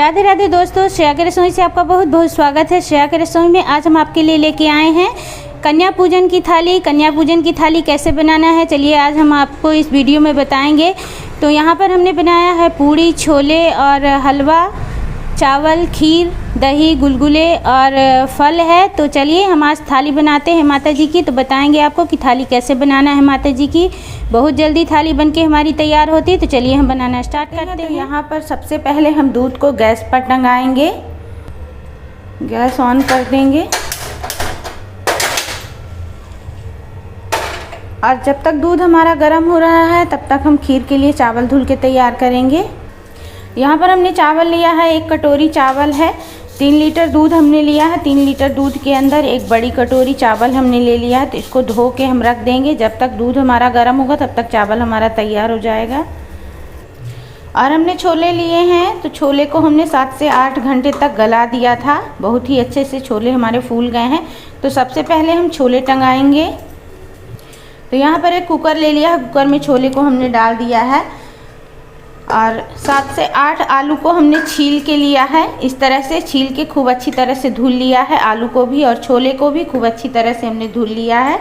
राधे राधे दोस्तों, श्रेया की रसोई से आपका बहुत बहुत स्वागत है। श्रेया की रसोई में आज हम आपके लिए लेके आए हैं कन्या पूजन की थाली। कन्या पूजन की थाली कैसे बनाना है, चलिए आज हम आपको इस वीडियो में बताएंगे। तो यहाँ पर हमने बनाया है पूड़ी, छोले और हलवा, चावल, खीर, दही, गुलगुले और फल है। तो चलिए हम आज थाली बनाते हैं माता जी की। तो बताएंगे आपको कि थाली कैसे बनाना है माता जी की। बहुत जल्दी थाली बनके हमारी तैयार होती है। तो चलिए हम बनाना स्टार्ट करते हैं। यहाँ पर सबसे पहले हम दूध को गैस पर टंगाएंगे। गैस ऑन कर देंगे और जब तक दूध हमारा गर्म हो रहा है तब तक हम खीर के लिए चावल धुल के तैयार करेंगे। यहाँ पर हमने चावल लिया है, 1 कटोरी चावल है। 3 लीटर दूध हमने लिया है। 3 लीटर दूध के अंदर 1 बड़ी कटोरी चावल हमने ले लिया है। तो इसको धो के हम रख देंगे। जब तक दूध हमारा गर्म होगा तब तक चावल हमारा तैयार हो जाएगा। और हमने छोले लिए हैं, तो छोले को हमने 7 से 8 घंटे तक गला दिया था। बहुत ही अच्छे से छोले हमारे फूल गए हैं। तो सबसे पहले हम छोले टंगाएंगे। तो यहाँ पर एक कुकर ले लिया है, कुकर में छोले को हमने डाल दिया है और 7 से 8 आलू को हमने छील के लिया है। इस तरह से छील के खूब अच्छी तरह से धुल लिया है। आलू को भी और छोले को भी खूब अच्छी तरह से हमने धुल लिया है।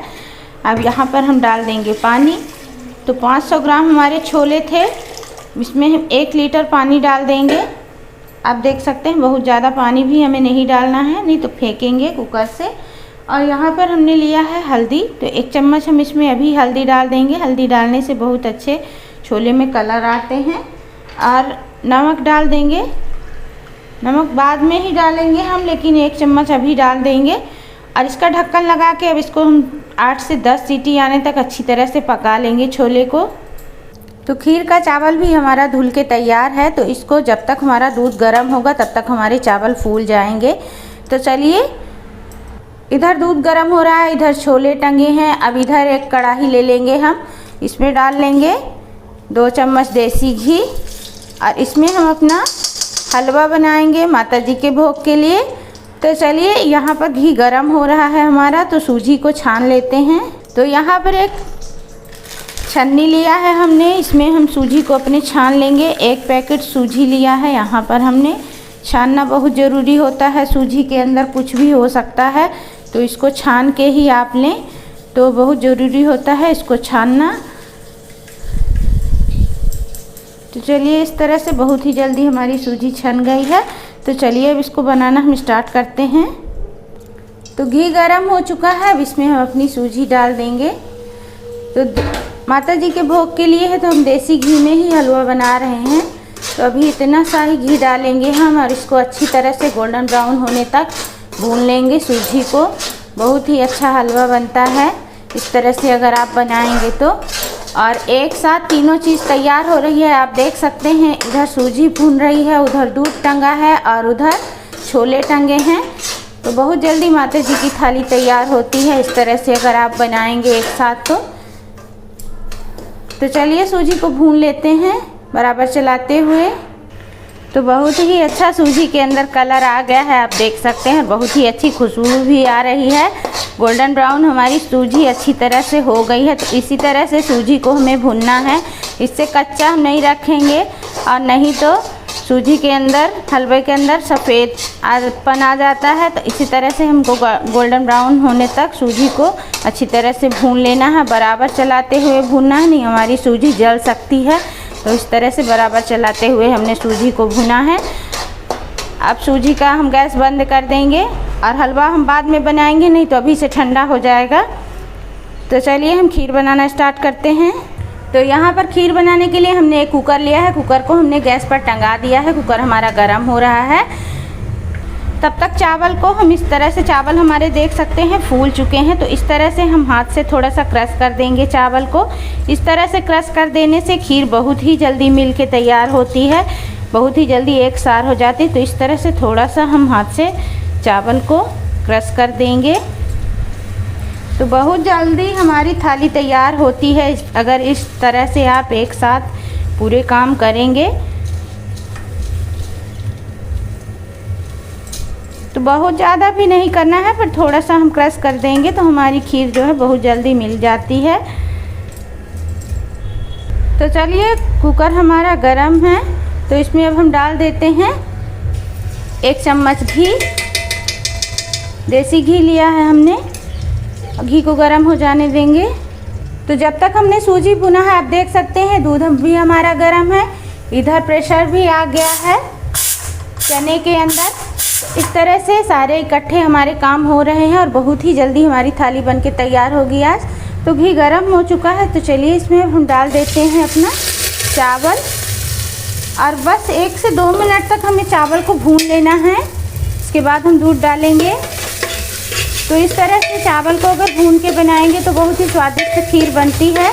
अब यहाँ पर हम डाल देंगे पानी। तो 500 ग्राम हमारे छोले थे, इसमें हम 1 लीटर पानी डाल देंगे। आप देख सकते हैं बहुत ज़्यादा पानी भी हमें नहीं डालना है, नहीं तो फेंकेंगे कुकर से। और यहाँ पर हमने लिया है हल्दी, तो 1 चम्मच हम इसमें अभी हल्दी डाल देंगे। हल्दी डालने से बहुत अच्छे छोले में कलर आते हैं। और नमक डाल देंगे। नमक बाद में ही डालेंगे हम, लेकिन 1 चम्मच अभी डाल देंगे। और इसका ढक्कन लगा के अब इसको हम 8 से 10 सीटी आने तक अच्छी तरह से पका लेंगे छोले को। तो खीर का चावल भी हमारा धुल के तैयार है। तो इसको जब तक हमारा दूध गर्म होगा तब तक हमारे चावल फूल जाएंगे। तो चलिए, इधर दूध गर्म हो रहा है, इधर छोले टंगे हैं। अब इधर एक कढ़ाई ले लेंगे हम, इसमें डाल लेंगे 2 चम्मच देसी घी और इसमें हम अपना हलवा बनाएंगे माता जी के भोग के लिए। तो चलिए, यहाँ पर घी गर्म हो रहा है हमारा, तो सूजी को छान लेते हैं। तो यहाँ पर एक छन्नी लिया है हमने, इसमें हम सूजी को अपने छान लेंगे। 1 पैकेट सूजी लिया है। यहाँ पर हमने छानना बहुत ज़रूरी होता है, सूजी के अंदर कुछ भी हो सकता है, तो इसको छान के ही आप लें। तो बहुत ज़रूरी होता है इसको छानना। तो चलिए, इस तरह से बहुत ही जल्दी हमारी सूजी छन गई है। तो चलिए अब इसको बनाना हम स्टार्ट करते हैं। तो घी गरम हो चुका है, अब इसमें हम अपनी सूजी डाल देंगे। तो माता जी के भोग के लिए है तो हम देसी घी में ही हलवा बना रहे हैं। तो अभी इतना सा ही घी डालेंगे हम और इसको अच्छी तरह से गोल्डन ब्राउन होने तक भून लेंगे सूजी को। बहुत ही अच्छा हलवा बनता है इस तरह से अगर आप बनाएंगे तो। और एक साथ तीनों चीज़ तैयार हो रही है। आप देख सकते हैं, इधर सूजी भून रही है, उधर दूध टंगा है और उधर छोले टंगे हैं। तो बहुत जल्दी माता जी की थाली तैयार होती है इस तरह से अगर आप बनाएंगे एक साथ। तो चलिए सूजी को भून लेते हैं बराबर चलाते हुए। तो बहुत ही अच्छा सूजी के अंदर कलर आ गया है, आप देख सकते हैं। बहुत ही अच्छी खुशबू भी आ रही है। गोल्डन ब्राउन हमारी सूजी अच्छी तरह से हो गई है। तो इसी तरह से सूजी को हमें भूनना है, इससे कच्चा हम नहीं रखेंगे और नहीं तो सूजी के अंदर, हलवे के अंदर सफ़ेदपन आ जाता है। तो इसी तरह से हमको गोल्डन ब्राउन होने तक सूजी को अच्छी तरह से भून लेना है। बराबर चलाते हुए भूनना है, नहीं हमारी सूजी जल सकती है। तो इस तरह से बराबर चलाते हुए हमने सूजी को भुना है। अब सूजी का हम गैस बंद कर देंगे और हलवा हम बाद में बनाएंगे, नहीं तो अभी से ठंडा हो जाएगा। तो चलिए हम खीर बनाना स्टार्ट करते हैं। तो यहाँ पर खीर बनाने के लिए हमने एक कुकर लिया है। कुकर को हमने गैस पर टंगा दिया है। कुकर हमारा गर्म हो रहा है। तब तक चावल को हम इस तरह से, चावल हमारे देख सकते हैं फूल चुके हैं। तो इस तरह से हम हाथ से थोड़ा सा क्रश कर देंगे चावल को। इस तरह से क्रश कर देने से खीर बहुत ही जल्दी मिल के तैयार होती है, बहुत ही जल्दी एक सार हो जाती है। तो इस तरह से थोड़ा सा हम हाथ से चावल को क्रश कर देंगे। तो बहुत जल्दी हमारी थाली तैयार होती है अगर इस तरह से आप एक साथ पूरे काम करेंगे। तो बहुत ज़्यादा भी नहीं करना है, पर थोड़ा सा हम क्रश कर देंगे तो हमारी खीर जो है बहुत जल्दी मिल जाती है। तो चलिए, कुकर हमारा गरम है तो इसमें अब हम डाल देते हैं 1 चम्मच घी, देसी घी लिया है हमने। घी को गर्म हो जाने देंगे। तो जब तक हमने सूजी भुना है, आप देख सकते हैं दूध भी हमारा गर्म है, इधर प्रेशर भी आ गया है चने के अंदर। तो इस तरह से सारे इकट्ठे हमारे काम हो रहे हैं और बहुत ही जल्दी हमारी थाली बन के तैयार होगी आज। तो घी गर्म हो चुका है, तो चलिए इसमें हम डाल देते हैं अपना चावल और बस 1 से 2 मिनट तक हमें चावल को भून लेना है। इसके बाद हम दूध डालेंगे। तो इस तरह से चावल को अगर भून के बनाएंगे तो बहुत ही स्वादिष्ट खीर बनती है।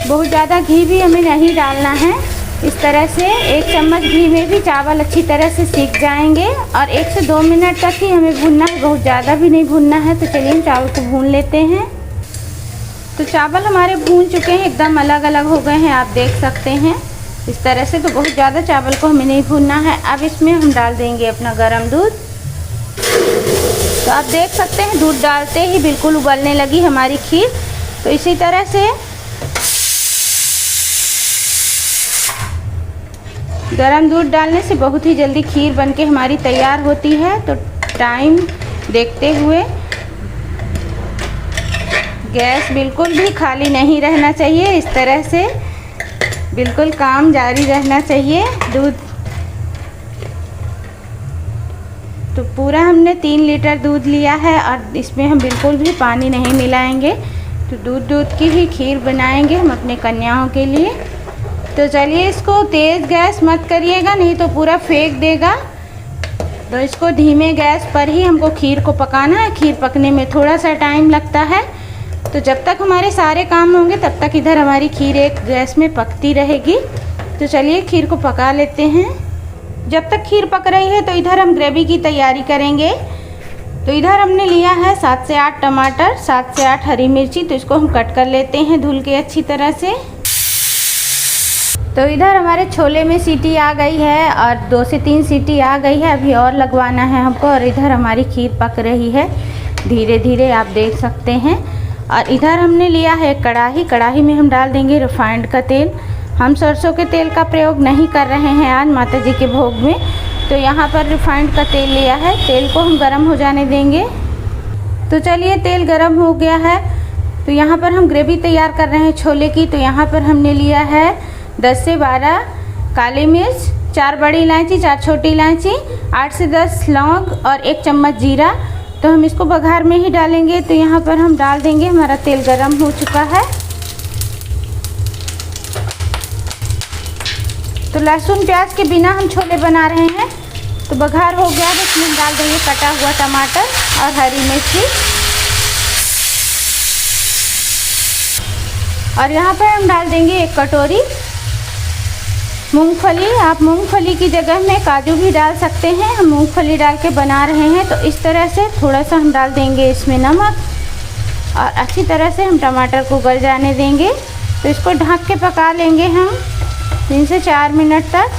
बहुत ज़्यादा घी भी हमें नहीं डालना है। इस तरह से 1 चम्मच घी में भी चावल अच्छी तरह से सीख जाएंगे और 1 से 2 मिनट तक ही हमें भूनना है, बहुत ज़्यादा भी नहीं भूनना है। तो चलिए हम चावल को भून लेते हैं। तो चावल हमारे भून चुके हैं, एकदम अलग अलग हो गए हैं, आप देख सकते हैं इस तरह से। तो बहुत ज़्यादा चावल को हमें नहीं भूनना है। अब इसमें हम डाल देंगे अपना गर्म दूध। तो आप देख सकते हैं दूध डालते ही बिल्कुल उबलने लगी हमारी खीर। तो इसी तरह से गरम दूध डालने से बहुत ही जल्दी खीर बनके हमारी तैयार होती है। तो टाइम देखते हुए गैस बिल्कुल भी खाली नहीं रहना चाहिए, इस तरह से बिल्कुल काम जारी रहना चाहिए। दूध तो पूरा हमने 3 लीटर दूध लिया है और इसमें हम बिल्कुल भी पानी नहीं मिलाएंगे। तो दूध की ही खीर बनाएंगे हम अपने कन्याओं के लिए। तो चलिए इसको तेज़ गैस मत करिएगा, नहीं तो पूरा फेंक देगा। तो इसको धीमे गैस पर ही हमको खीर को पकाना है। खीर पकने में थोड़ा सा टाइम लगता है। तो जब तक हमारे सारे काम होंगे तब तक इधर हमारी खीर एक गैस में पकती रहेगी। तो चलिए खीर को पका लेते हैं। जब तक खीर पक रही है तो इधर हम ग्रेवी की तैयारी करेंगे। तो इधर हमने लिया है 7 से 8 टमाटर, 7 से 8 हरी मिर्ची। तो इसको हम कट कर लेते हैं धुल के अच्छी तरह से। तो इधर हमारे छोले में सीटी आ गई है और 2 से 3 सीटी आ गई है, अभी और लगवाना है हमको। और इधर हमारी खीर पक रही है धीरे धीरे, आप देख सकते हैं। और इधर हमने लिया है कढ़ाई। कढ़ाई में हम डाल देंगे रिफाइंड का तेल। हम सरसों के तेल का प्रयोग नहीं कर रहे हैं आज माता जी के भोग में। तो यहाँ पर रिफाइंड का तेल लिया है। तेल को हम गरम हो जाने देंगे। तो चलिए तेल गरम हो गया है। तो यहाँ पर हम ग्रेवी तैयार कर रहे हैं छोले की। तो यहाँ पर हमने लिया है 10 से 12 काली मिर्च, 4 बड़ी इलायची, 4 छोटी इलायची, 8 से 10 लौंग और 1 चम्मच जीरा। तो हम इसको बघार में ही डालेंगे। तो यहाँ पर हम डाल देंगे। हमारा तेल गरम हो चुका है। तो लहसुन प्याज के बिना हम छोले बना रहे हैं। तो बघार हो गया, इसमें हम डाल देंगे कटा हुआ टमाटर और हरी मिर्ची। और यहाँ पर हम डाल देंगे 1 कटोरी मूंगफली। आप मूंगफली की जगह में काजू भी डाल सकते हैं। हम मूंगफली डाल के बना रहे हैं। तो इस तरह से थोड़ा सा हम डाल देंगे इसमें नमक और अच्छी तरह से हम टमाटर को गल जाने देंगे। तो इसको ढक के पका लेंगे हम 3 से 4 मिनट तक।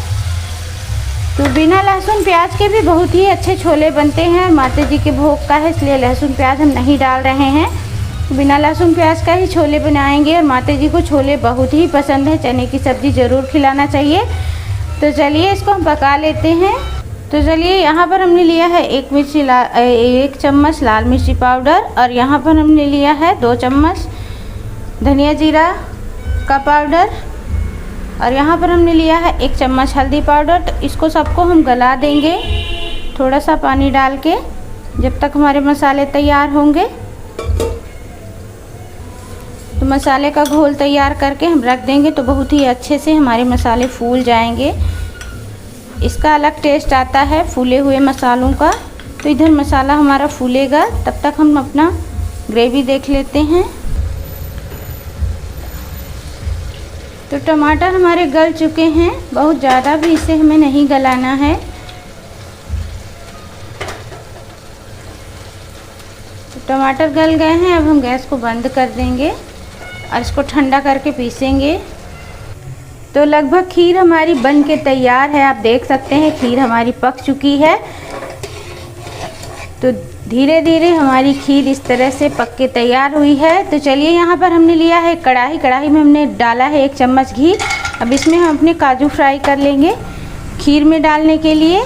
तो बिना लहसुन प्याज के भी बहुत ही अच्छे छोले बनते हैं। माता जी के भोग का है, इसलिए लहसुन प्याज हम नहीं डाल रहे हैं। बिना लहसुन प्याज का ही छोले बनाएंगे और माता जी को छोले बहुत ही पसंद है। चने की सब्ज़ी ज़रूर खिलाना चाहिए। तो चलिए इसको हम पका लेते हैं। तो चलिए यहाँ पर हमने लिया है 1 चम्मच लाल मिर्ची पाउडर और यहाँ पर हमने लिया है 2 चम्मच धनिया जीरा का पाउडर और यहाँ पर हमने लिया है 1 चम्मच हल्दी पाउडर। तो इसको सबको हम गला देंगे थोड़ा सा पानी डाल के, जब तक हमारे मसाले तैयार होंगे। तो मसाले का घोल तैयार करके हम रख देंगे। तो बहुत ही अच्छे से हमारे मसाले फूल जाएंगे। इसका अलग टेस्ट आता है फूले हुए मसालों का। तो इधर मसाला हमारा फूलेगा, तब तक हम अपना ग्रेवी देख लेते हैं। तो टमाटर हमारे गल चुके हैं, बहुत ज़्यादा भी इसे हमें नहीं गलाना है। तो टमाटर गल गए हैं, अब हम गैस को बंद कर देंगे और इसको ठंडा करके पीसेंगे। तो लगभग खीर हमारी बन के तैयार है। आप देख सकते हैं खीर हमारी पक चुकी है। तो धीरे धीरे हमारी खीर इस तरह से पक के तैयार हुई है। तो चलिए यहाँ पर हमने लिया है कढ़ाई। कढ़ाई में हमने डाला है 1 चम्मच घी। अब इसमें हम अपने काजू फ्राई कर लेंगे खीर में डालने के लिए।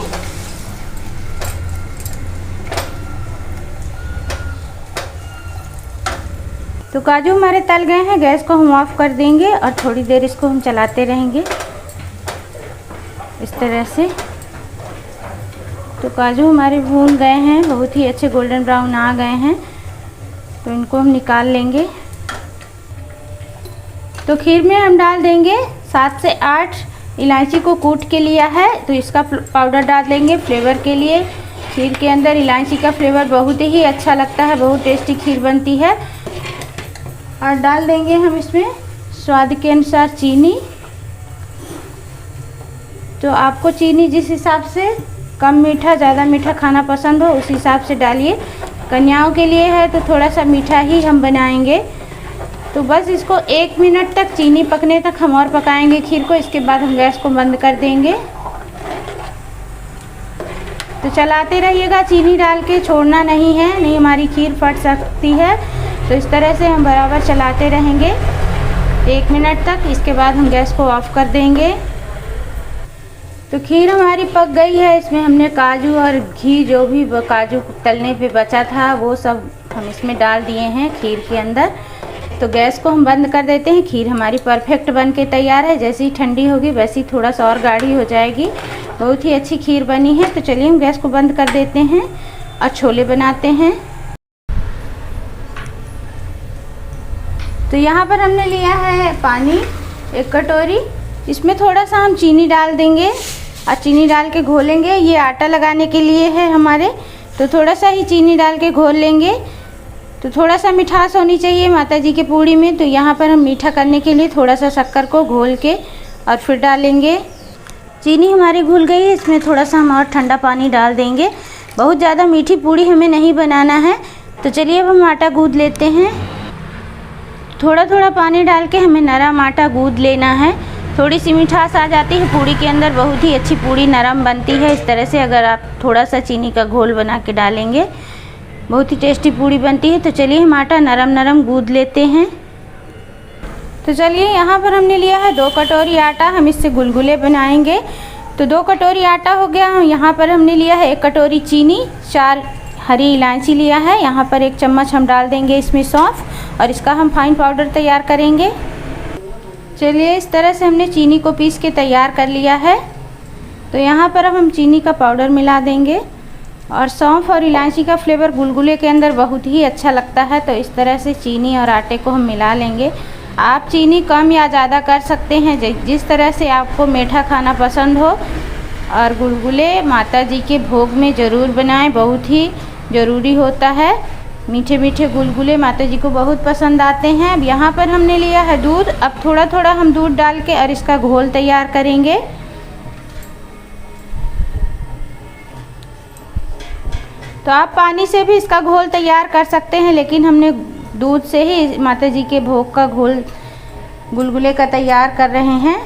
तो काजू हमारे तल गए हैं, गैस को हम ऑफ कर देंगे और थोड़ी देर इसको हम चलाते रहेंगे इस तरह से। तो काजू हमारे भून गए हैं, बहुत ही अच्छे गोल्डन ब्राउन आ गए हैं, तो इनको हम निकाल लेंगे। तो खीर में हम डाल देंगे 7 से 8 इलायची को कूट के लिया है, तो इसका पाउडर डाल देंगे फ्लेवर के लिए। खीर के अंदर इलायची का फ्लेवर बहुत ही अच्छा लगता है, बहुत टेस्टी खीर बनती है। और डाल देंगे हम इसमें स्वाद के अनुसार चीनी। तो आपको चीनी जिस हिसाब से कम मीठा ज़्यादा मीठा खाना पसंद हो उस हिसाब से डालिए। कन्याओं के लिए है तो थोड़ा सा मीठा ही हम बनाएंगे। तो बस इसको 1 मिनट तक चीनी पकने तक हम और पकाएंगे खीर को। इसके बाद हम गैस को बंद कर देंगे। तो चलाते रहिएगा, चीनी डाल के छोड़ना नहीं है, नहीं हमारी खीर फट सकती है। तो इस तरह से हम बराबर चलाते रहेंगे 1 मिनट तक। इसके बाद हम गैस को ऑफ कर देंगे। तो खीर हमारी पक गई है। इसमें हमने काजू और घी, जो भी काजू तलने पे बचा था वो सब हम इसमें डाल दिए हैं खीर के अंदर। तो गैस को हम बंद कर देते हैं। खीर हमारी परफेक्ट बन के तैयार है। जैसे ही ठंडी होगी वैसे ही थोड़ा सा और गाढ़ी हो जाएगी। बहुत ही अच्छी खीर बनी है। तो चलिए हम गैस को बंद कर देते हैं और छोले बनाते हैं। तो यहाँ पर हमने लिया है पानी 1 कटोरी। इसमें थोड़ा सा हम चीनी डाल देंगे और चीनी डाल के घोलेंगे। ये आटा लगाने के लिए है हमारे, तो थोड़ा सा ही चीनी डाल के घोल लेंगे। तो थोड़ा सा मिठास होनी चाहिए माता जी के पूड़ी में। तो यहाँ पर हम मीठा करने के लिए थोड़ा सा शक्कर को घोल के और फिर डालेंगे। चीनी हमारी घुल गई है, इसमें थोड़ा सा हम और ठंडा पानी डाल देंगे। बहुत ज़्यादा मीठी पूड़ी हमें नहीं बनाना है। तो चलिए अब हम आटा गूँथ लेते हैं। थोड़ा थोड़ा पानी डाल के हमें नरम आटा गूँथ लेना है। थोड़ी सी मिठास आ जाती है पूड़ी के अंदर, बहुत ही अच्छी पूड़ी नरम बनती है। इस तरह से अगर आप थोड़ा सा चीनी का घोल बना के डालेंगे बहुत ही टेस्टी पूड़ी बनती है। तो चलिए हम आटा नरम नरम गूँथ लेते हैं। तो चलिए यहाँ पर हमने लिया है 2 कटोरी आटा, हम इससे गुलगुले बनाएंगे। तो 2 कटोरी आटा हो गया। यहाँ पर हमने लिया है 1 कटोरी चीनी, 4 हरी इलायची लिया है। यहाँ पर 1 चम्मच हम डाल देंगे इसमें सौंफ और इसका हम फाइन पाउडर तैयार करेंगे। चलिए इस तरह से हमने चीनी को पीस के तैयार कर लिया है। तो यहाँ पर अब हम चीनी का पाउडर मिला देंगे और सौंफ और इलायची का फ्लेवर गुलगुले के अंदर बहुत ही अच्छा लगता है। तो इस तरह से चीनी और आटे को हम मिला लेंगे। आप चीनी कम या ज़्यादा कर सकते हैं जिस तरह से आपको मीठा खाना पसंद हो। और गुलगुले माता जी के भोग में ज़रूर बनाएं, बहुत ही ज़रूरी होता है। मीठे मीठे गुलगुले माता जी को बहुत पसंद आते हैं। अब यहाँ पर हमने लिया है दूध। अब थोड़ा थोड़ा हम दूध डाल के और इसका घोल तैयार करेंगे। तो आप पानी से भी इसका घोल तैयार कर सकते हैं, लेकिन हमने दूध से ही माता जी के भोग का घोल गुलगुले का तैयार कर रहे हैं।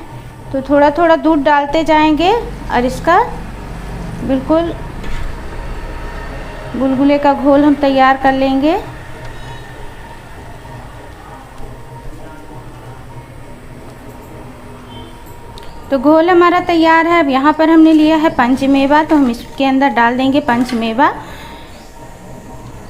तो थोड़ा थोड़ा दूध डालते जाएंगे और इसका बिल्कुल गुलगुले का घोल हम तैयार कर लेंगे। तो घोल हमारा तैयार है। अब यहाँ पर हमने लिया है पंचमेवा, तो हम इसके अंदर डाल देंगे पंचमेवा।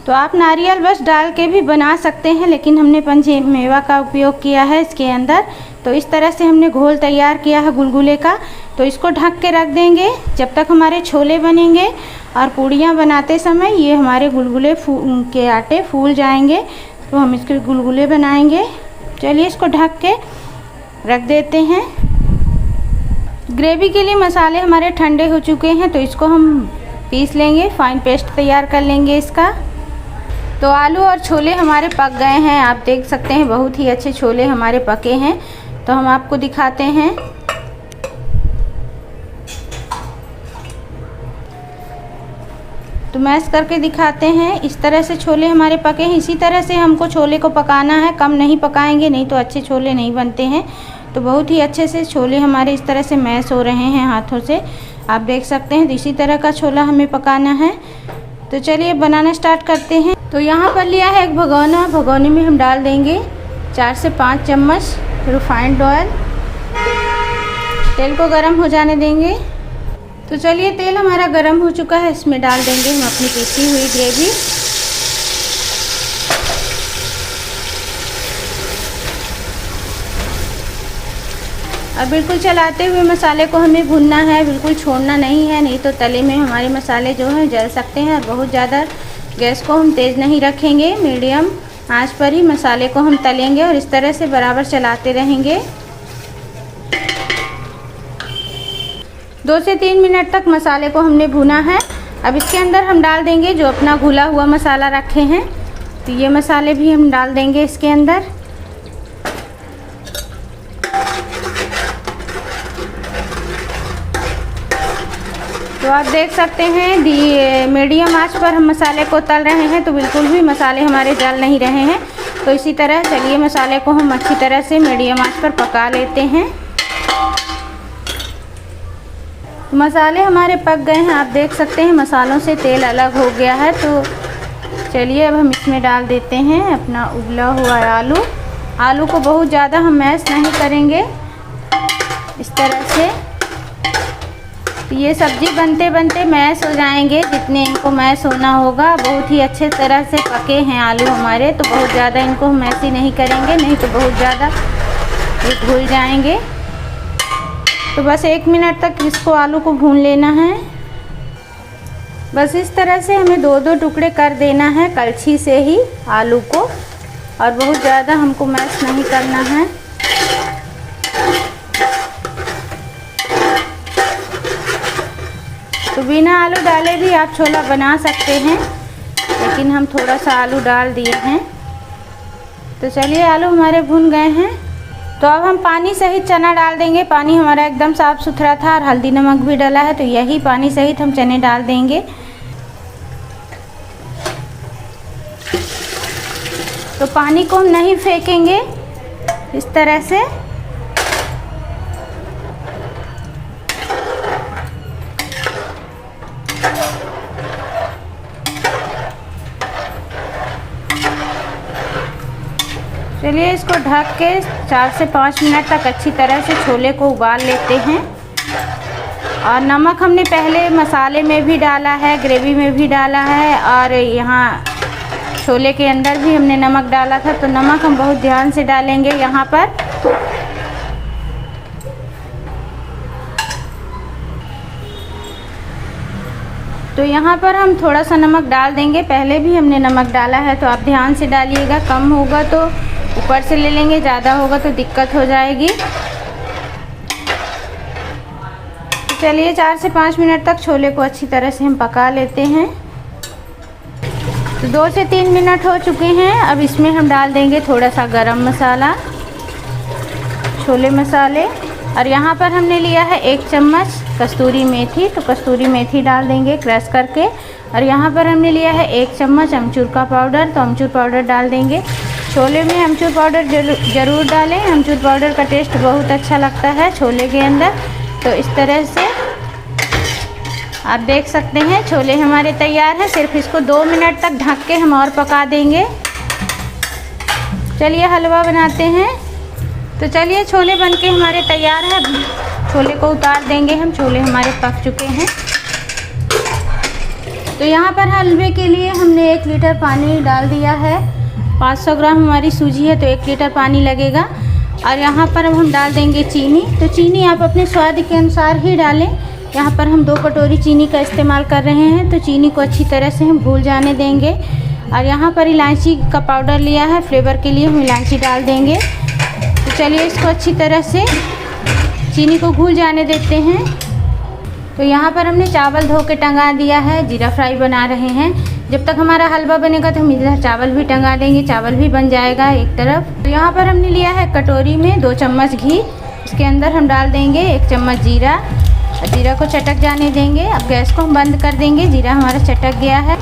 तो आप नारियल बस डाल के भी बना सकते हैं, लेकिन हमने पंचमेवा का उपयोग किया है इसके अंदर। तो इस तरह से हमने घोल तैयार किया है गुलगुले का। तो इसको ढक के रख देंगे जब तक हमारे छोले बनेंगे। और पूड़ियाँ बनाते समय ये हमारे गुलगुले के आटे फूल जाएंगे, तो हम इसके गुलगुले बनाएंगे। चलिए इसको ढक के रख देते हैं। ग्रेवी के लिए मसाले हमारे ठंडे हो चुके हैं, तो इसको हम पीस लेंगे, फाइन पेस्ट तैयार कर लेंगे इसका। तो आलू और छोले हमारे पक गए हैं, आप देख सकते हैं बहुत ही अच्छे छोले हमारे पके हैं। तो हम आपको दिखाते हैं। तो मैश करके दिखाते हैं। इस तरह से छोले हमारे पके हैं। इसी तरह से हमको छोले को पकाना है, कम नहीं पकाएंगे नहीं तो अच्छे छोले नहीं बनते हैं। तो बहुत ही अच्छे से छोले हमारे इस तरह से मैश हो रहे हैं हाथों से, आप देख सकते हैं। तो इसी तरह का छोला हमें पकाना है। तो चलिए बनाना स्टार्ट करते हैं। तो यहाँ पर लिया है एक भगोना, भगोने में हम डाल देंगे 4 से 5 चम्मच रिफाइंड ऑयल। तेल को गर्म हो जाने देंगे। तो चलिए तेल हमारा गर्म हो चुका है, इसमें डाल देंगे हम अपनी पीसी हुई ग्रेवी। और बिल्कुल चलाते हुए मसाले को हमें भूनना है, बिल्कुल छोड़ना नहीं है, नहीं तो तले में हमारे मसाले जो हैं जल सकते हैं। और बहुत ज़्यादा गैस को हम तेज़ नहीं रखेंगे, मीडियम आंच पर ही मसाले को हम तलेंगे और इस तरह से बराबर चलाते रहेंगे। 2 से 3 मिनट तक मसाले को हमने भुना है। अब इसके अंदर हम डाल देंगे जो अपना घुला हुआ मसाला रखे हैं, तो ये मसाले भी हम डाल देंगे इसके अंदर। तो आप देख सकते हैं मीडियम आंच पर हम मसाले को तल रहे हैं, तो बिल्कुल भी मसाले हमारे जल नहीं रहे हैं। तो इसी तरह चलिए मसाले को हम अच्छी तरह से मीडियम आंच पर पका लेते हैं। मसाले हमारे पक गए हैं, आप देख सकते हैं मसालों से तेल अलग हो गया है। तो चलिए अब हम इसमें डाल देते हैं अपना उबला हुआ आलू। आलू को बहुत ज़्यादा हम मैश नहीं करेंगे, इस तरह से। ये सब्ज़ी बनते बनते मैश हो जाएंगे, जितने इनको मैश होना होगा। बहुत ही अच्छे तरह से पके हैं आलू हमारे, तो बहुत ज़्यादा इनको हम मैश ही नहीं करेंगे, नहीं तो बहुत ज़्यादा ये घुल जाएंगे। तो बस 1 मिनट तक इसको आलू को भून लेना है। बस इस तरह से हमें 2-2 टुकड़े कर देना है कलछी से ही आलू को, और बहुत ज़्यादा हमको मैश नहीं करना है। तो बिना आलू डाले भी आप छोला बना सकते हैं, लेकिन हम थोड़ा सा आलू डाल दिए हैं। तो चलिए आलू हमारे भुन गए हैं। तो अब हम पानी सहित चना डाल देंगे। पानी हमारा एकदम साफ़ सुथरा था और हल्दी नमक भी डाला है, तो यही पानी सहित हम चने डाल देंगे। तो पानी को हम नहीं फेंकेंगे, इस तरह से। चलिए इसको ढक के 4 से 5 मिनट तक अच्छी तरह से छोले को उबाल लेते हैं। और नमक हमने पहले मसाले में भी डाला है, ग्रेवी में भी डाला है, और यहाँ छोले के अंदर भी हमने नमक डाला था। तो नमक हम बहुत ध्यान से डालेंगे यहाँ पर। तो यहाँ पर हम थोड़ा सा नमक डाल देंगे, पहले भी हमने नमक डाला है, तो आप ध्यान से डालिएगा। कम होगा तो ऊपर से ले लेंगे, ज़्यादा होगा तो दिक्कत हो जाएगी। तो चलिए 4 से 5 मिनट तक छोले को अच्छी तरह से हम पका लेते हैं। तो 2 से 3 मिनट हो चुके हैं। अब इसमें हम डाल देंगे थोड़ा सा गरम मसाला, छोले मसाले, और यहाँ पर हमने लिया है 1 चम्मच कस्तूरी मेथी। तो कस्तूरी मेथी डाल देंगे क्रश करके। और यहाँ पर हमने लिया है 1 चम्मच अमचूर का पाउडर, तो अमचूर पाउडर डाल देंगे। छोले में अमचूर पाउडर ज़रूर डालें, अमचूर पाउडर का टेस्ट बहुत अच्छा लगता है छोले के अंदर। तो इस तरह से आप देख सकते हैं छोले हमारे तैयार हैं। सिर्फ इसको 2 मिनट तक ढक के हम और पका देंगे। चलिए हलवा बनाते हैं। तो चलिए छोले बनके हमारे तैयार हैं। छोले को उतार देंगे हम, छोले हमारे पक चुके हैं। तो यहाँ पर हलवे के लिए हमने 1 लीटर पानी डाल दिया है। 500 ग्राम हमारी सूजी है, तो 1 लीटर पानी लगेगा। और यहाँ पर अब हम डाल देंगे चीनी। तो चीनी आप अपने स्वाद के अनुसार ही डालें। यहाँ पर हम 2 कटोरी चीनी का इस्तेमाल कर रहे हैं। तो चीनी को अच्छी तरह से हम घुल जाने देंगे। और यहाँ पर इलायची का पाउडर लिया है, फ्लेवर के लिए हम इलायची डाल देंगे। तो चलिए इसको अच्छी तरह से चीनी को घुल जाने देते हैं। तो यहाँ पर हमने चावल धो के टंगा दिया है, जीरा फ्राई बना रहे हैं। जब तक हमारा हलवा बनेगा तो हम इधर चावल भी टंगा देंगे, चावल भी बन जाएगा एक तरफ। तो यहाँ पर हमने लिया है कटोरी में 2 चम्मच घी। इसके अंदर हम डाल देंगे 1 चम्मच जीरा, और जीरा को चटक जाने देंगे। अब गैस को हम बंद कर देंगे, जीरा हमारा चटक गया है।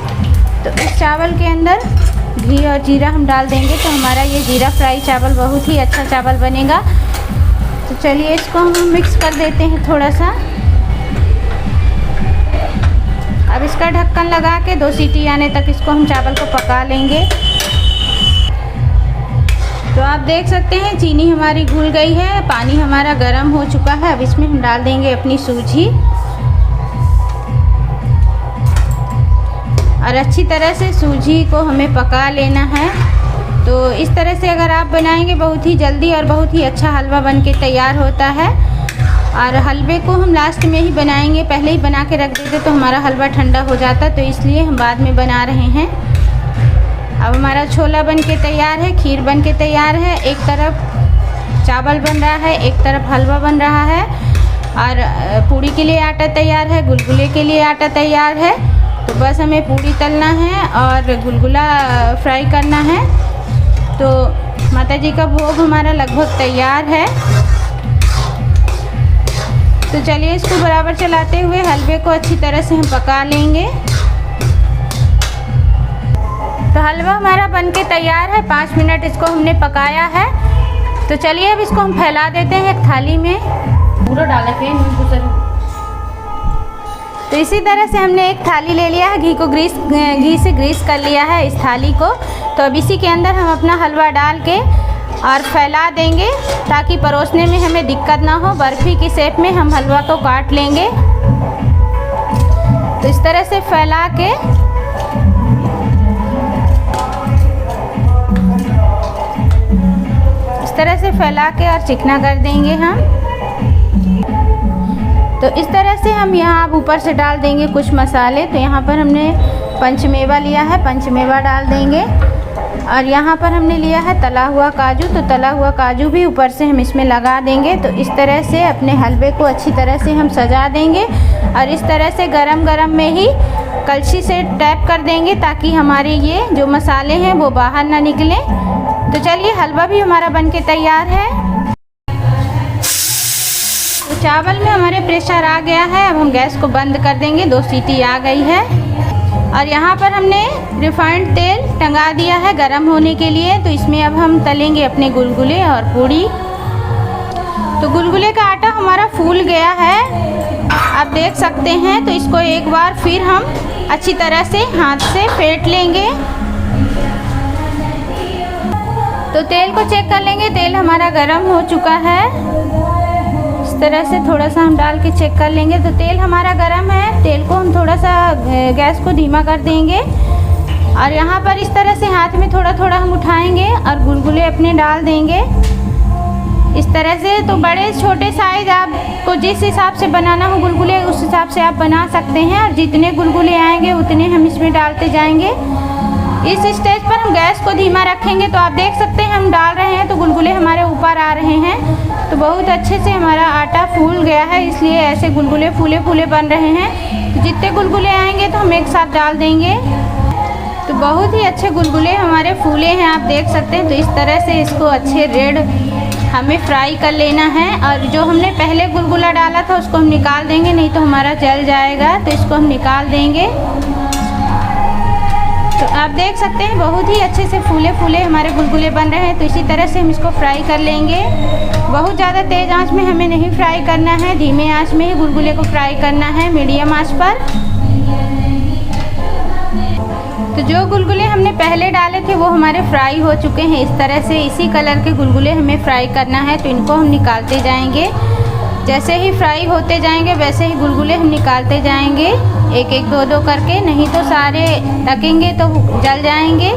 तो इस चावल के अंदर घी और जीरा हम डाल देंगे, तो हमारा ये जीरा फ्राई चावल बहुत ही अच्छा चावल बनेगा। तो चलिए इसको हम मिक्स कर देते हैं थोड़ा सा। अब इसका ढक्कन लगा के 2 सीटी आने तक इसको हम चावल को पका लेंगे। तो आप देख सकते हैं चीनी हमारी घुल गई है, पानी हमारा गर्म हो चुका है। अब इसमें हम डाल देंगे अपनी सूजी, और अच्छी तरह से सूजी को हमें पका लेना है। तो इस तरह से अगर आप बनाएंगे बहुत ही जल्दी और बहुत ही अच्छा हलवा बन के तैयार होता है। और हलवे को हम लास्ट में ही बनाएंगे, पहले ही बना के रख देते तो हमारा हलवा ठंडा हो जाता, तो इसलिए हम बाद में बना रहे हैं। अब हमारा छोला बन के तैयार है, खीर बन के तैयार है, एक तरफ चावल बन रहा है, एक तरफ हलवा बन रहा है, और पूड़ी के लिए आटा तैयार है, गुलगुले के लिए आटा तैयार है। तो बस हमें पूड़ी तलना है और गुलगुला फ्राई करना है। तो माता जी का भोग हमारा लगभग तैयार है। तो चलिए इसको बराबर चलाते हुए हलवे को अच्छी तरह से हम पका लेंगे। तो हलवा हमारा बनके तैयार है, 5 मिनट इसको हमने पकाया है। तो चलिए अब इसको हम फैला देते हैं एक थाली में, पूरा डाला फिर। तो इसी तरह से हमने एक थाली ले लिया है, घी से ग्रीस कर लिया है इस थाली को। तो अब इसी के अंदर हम अपना हलवा डाल के और फैला देंगे ताकि परोसने में हमें दिक्कत ना हो। बर्फ़ी की शेप में हम हलवा को काट लेंगे। तो इस तरह से फैला के और चिकना कर देंगे हम। तो इस तरह से हम यहाँ अब ऊपर से डाल देंगे कुछ मसाले। तो यहाँ पर हमने पंचमेवा लिया है, पंचमेवा डाल देंगे। और यहाँ पर हमने लिया है तला हुआ काजू, तो तला हुआ काजू भी ऊपर से हम इसमें लगा देंगे। तो इस तरह से अपने हलवे को अच्छी तरह से हम सजा देंगे और इस तरह से गरम गरम में ही कलछी से टैप कर देंगे ताकि हमारे ये जो मसाले हैं वो बाहर ना निकलें। तो चलिए हलवा भी हमारा बनके तैयार है। तो चावल में हमारे प्रेशर आ गया है, अब हम गैस को बंद कर देंगे। 2 सीटी आ गई है। और यहाँ पर हमने रिफाइंड तेल टंगा दिया है गरम होने के लिए। तो इसमें अब हम तलेंगे अपने गुलगुले और पूड़ी। तो गुलगुले का आटा हमारा फूल गया है, आप देख सकते हैं। तो इसको एक बार फिर हम अच्छी तरह से हाथ से फेंट लेंगे। तो तेल को चेक कर लेंगे, तेल हमारा गरम हो चुका है। इस तरह से थोड़ा सा हम डाल के चेक कर लेंगे। तो तेल हमारा गरम है, तेल को हम थोड़ा सा गैस को धीमा कर देंगे और यहाँ पर इस तरह से हाथ में थोड़ा थोड़ा हम उठाएंगे और गुलगुले अपने डाल देंगे इस तरह से। तो बड़े छोटे साइज आपको जिस हिसाब से बनाना हो गुलगुले उस हिसाब से आप बना सकते हैं और जितने गुलगुले आएंगे उतने हम इसमें डालते जाएंगे। इस स्टेज पर हम गैस को धीमा रखेंगे। तो आप देख सकते हैं हम डाल रहे हैं तो गुलगुले हमारे ऊपर आ रहे हैं। तो बहुत अच्छे से हमारा आटा फूल गया है, इसलिए ऐसे गुलगुले फूले फूले बन रहे हैं। तो जितने गुलगुले आएंगे तो हम एक साथ डाल देंगे। तो बहुत ही अच्छे गुलगुले हमारे फूले हैं, आप देख सकते हैं। तो इस तरह से इसको अच्छे रेड हमें फ्राई कर लेना है। और जो हमने पहले गुलगुला डाला था उसको हम निकाल देंगे, नहीं तो हमारा जल जाएगा। तो इसको हम निकाल देंगे। तो आप देख सकते हैं बहुत ही अच्छे से फूले फूले हमारे गुलगुले बन रहे हैं। तो इसी तरह से हम इसको फ्राई कर लेंगे। बहुत ज़्यादा तेज़ आंच में हमें नहीं फ्राई करना है, धीमे आंच में ही गुलगुले को फ्राई करना है, मीडियम आंच पर। तो जो गुलगुले हमने पहले डाले थे वो हमारे फ्राई हो चुके हैं। इस तरह से इसी कलर के गुलगुले हमें फ्राई करना है। तो इनको हम निकालते जाएंगे, जैसे ही फ्राई होते जाएंगे वैसे ही गुलगुले हम निकालते जाएंगे, एक एक दो दो करके, नहीं तो सारे रखेंगे तो जल जाएंगे।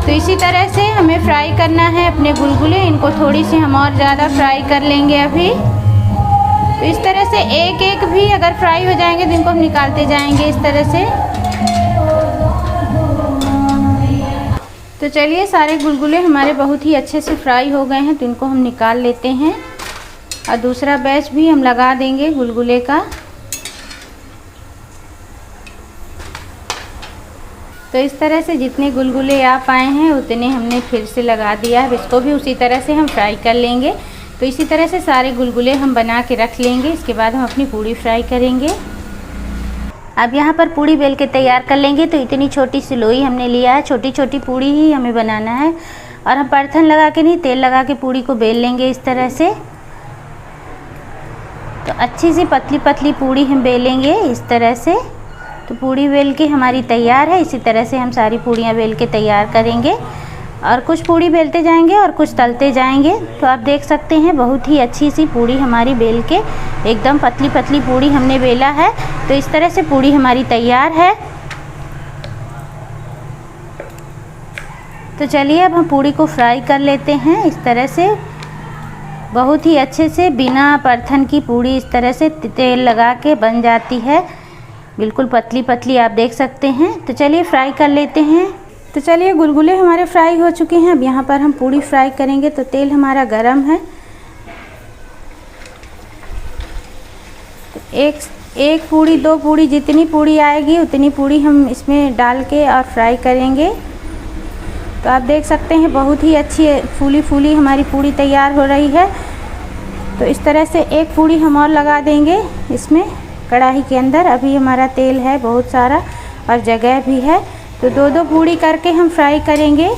तो इसी तरह से हमें फ्राई करना है अपने गुलगुले। इनको थोड़ी सी हम और ज़्यादा फ्राई कर लेंगे अभी। तो इस तरह से एक एक भी अगर फ्राई हो जाएंगे तो इनको हम निकालते जाएंगे इस तरह से। तो चलिए सारे गुलगुले हमारे बहुत ही अच्छे से फ्राई हो गए हैं। तो इनको हम निकाल लेते हैं और दूसरा बैच भी हम लगा देंगे गुलगुले का। तो इस तरह से जितने गुलगुले आप आए हैं उतने हमने फिर से लगा दिया है। इसको भी उसी तरह से हम फ्राई कर लेंगे। तो इसी तरह से सारे गुलगुले हम बना के रख लेंगे। इसके बाद हम अपनी पूड़ी फ्राई करेंगे। अब यहाँ पर पूड़ी बेल के तैयार कर लेंगे। तो इतनी छोटी सी लोई हमने लिया है, छोटी छोटी पूड़ी ही हमें बनाना है। और हम परथन लगा के नहीं, तेल लगा के पूड़ी को बेल लेंगे इस तरह से। तो अच्छी सी पतली पतली पूड़ी हम बेलेंगे इस तरह से। तो पूड़ी बेल के हमारी तैयार है। इसी तरह से हम सारी पूड़ियाँ बेल के तैयार करेंगे और कुछ पूड़ी बेलते जाएंगे और कुछ तलते जाएंगे। तो आप देख सकते हैं बहुत ही अच्छी सी पूड़ी हमारी बेल के, एकदम पतली पतली पूड़ी हमने बेला है। तो इस तरह से पूड़ी हमारी तैयार है। तो चलिए अब हम पूड़ी को फ्राई कर लेते हैं। इस तरह से बहुत ही अच्छे से बिना परथन की पूड़ी इस तरह से तेल लगा के बन जाती है, बिल्कुल पतली पतली आप देख सकते हैं। तो चलिए फ्राई कर लेते हैं। तो चलिए गुलगुले हमारे फ्राई हो चुके हैं। अब यहाँ पर हम पूड़ी फ्राई करेंगे। तो तेल हमारा गरम है। तो एक पूड़ी, 2 पूड़ी, जितनी पूड़ी आएगी उतनी पूड़ी हम इसमें डाल के और फ्राई करेंगे। तो आप देख सकते हैं बहुत ही अच्छी फूली फूली हमारी पूड़ी तैयार हो रही है। तो इस तरह से एक पूड़ी हम और लगा देंगे इसमें कढ़ाई के अंदर। अभी हमारा तेल है बहुत सारा और जगह भी है, तो 2-2 पूड़ी करके हम फ्राई करेंगे।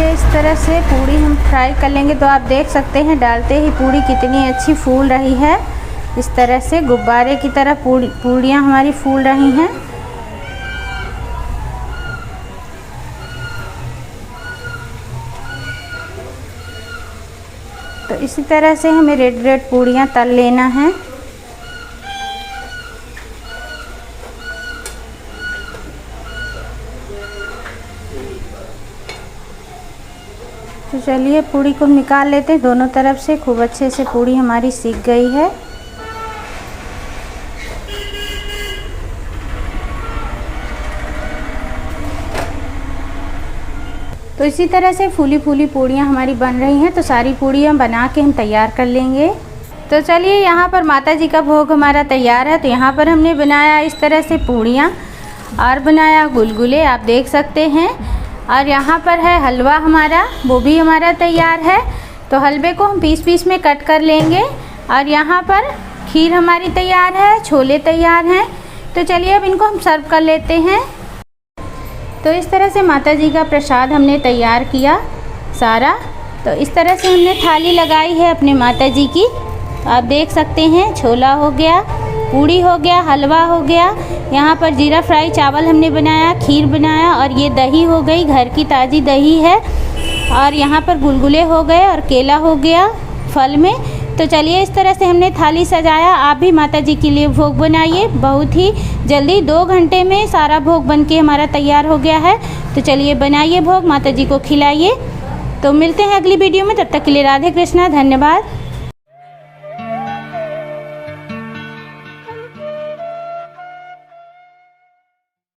इस तरह से पूड़ी हम फ्राई कर लेंगे। तो आप देख सकते हैं डालते ही पूड़ी कितनी अच्छी फूल रही है। इस तरह से गुब्बारे की तरह पूड़ियाँ हमारी फूल रही हैं। तो इसी तरह से हमें रेड रेड पूड़ियाँ तल लेना है। तो चलिए पूड़ी को निकाल लेते हैं। दोनों तरफ से खूब अच्छे से पूड़ी हमारी सीख गई है। तो इसी तरह से फूली फूली पूड़ियाँ हमारी बन रही हैं। तो सारी पूड़ियाँ बना के हम तैयार कर लेंगे। तो चलिए यहाँ पर माता जी का भोग हमारा तैयार है। तो यहाँ पर हमने बनाया इस तरह से पूड़ियाँ और बनाया गुलगुले, आप देख सकते हैं। और यहाँ पर है हलवा हमारा, वो भी हमारा तैयार है। तो हलवे को हम पीस में कट कर लेंगे। और यहाँ पर खीर हमारी तैयार है, छोले तैयार हैं। तो चलिए अब इनको हम सर्व कर लेते हैं। तो इस तरह से माता जी का प्रसाद हमने तैयार किया सारा। तो इस तरह से हमने थाली लगाई है अपने माता जी की। आप देख सकते हैं छोला हो गया, पूड़ी हो गया, हलवा हो गया, यहाँ पर जीरा फ्राई चावल हमने बनाया, खीर बनाया, और ये दही हो गई, घर की ताज़ी दही है। और यहाँ पर गुलगुले हो गए और केला हो गया फल में। तो चलिए इस तरह से हमने थाली सजाया। आप भी माता जी के लिए भोग बनाइए। बहुत ही जल्दी 2 घंटे में सारा भोग बन के हमारा तैयार हो गया है। तो चलिए बनाइए भोग, माता जी को खिलाइए। तो मिलते हैं अगली वीडियो में, तब तक के लिए राधे कृष्णा, धन्यवाद।